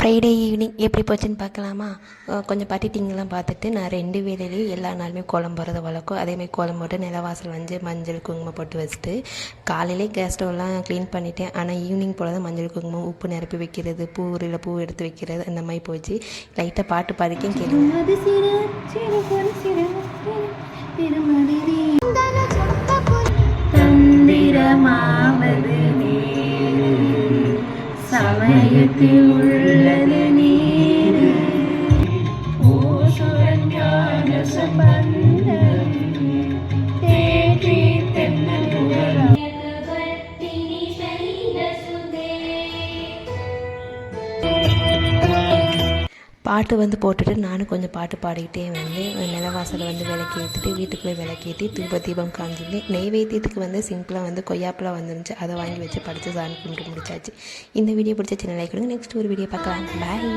Friday evening எப்படி போச்சுன்னு பார்க்கலாமா? கொஞ்சம் பட்டிட்டிங்கெலாம் பார்த்துட்டு நான் 2 வேளையிலையும் எல்லா நாளுமே கோலம் போடுறது வழக்கம். அதேமாதிரி கோலம் போட்டு நிலவாசல் வந்து மஞ்சள் குங்குமம் போட்டு வச்சுட்டு காலையிலே கேஸ் ஸ்டவ்லாம் க்ளீன் பண்ணிட்டேன். ஆனால் ஈவினிங் போல் தான் மஞ்சள் குங்குமம் உப்பு நிரப்பி வைக்கிறது, பூ எடுத்து வைக்கிறது அந்த மாதிரி போச்சு. லைட்டாக பாட்டு பாடிக்கேன் கேளுங்க. சமயத்தில் உள்ளது நீர் ஓசுரன் ஞான சம்பந்தம் தேற்றி தென்னல் பாட்டு வந்து போட்டுட்டு நானும் கொஞ்சம் பாட்டு பாடிக்கிட்டே வந்து நிலவாசலை வந்து விளக்கி ஏற்றிட்டு வீட்டுக்குள்ளே விளக்கேற்றி தீபம் காமிச்சிட்டு நெய்வேத்தியத்துக்கு வந்து சிம்பிளாக வந்து கொய்யாப்பழம் வந்துருந்துச்சு. அதை வாங்கி வச்சு படித்து சாமி கும்பிட்டு முடிச்சாச்சு. இந்த வீடியோ பிடிச்ச சின்ன லைக் கொடுங்க. நெக்ஸ்ட் ஒரு வீடியோ பார்க்கலாம். பாய்.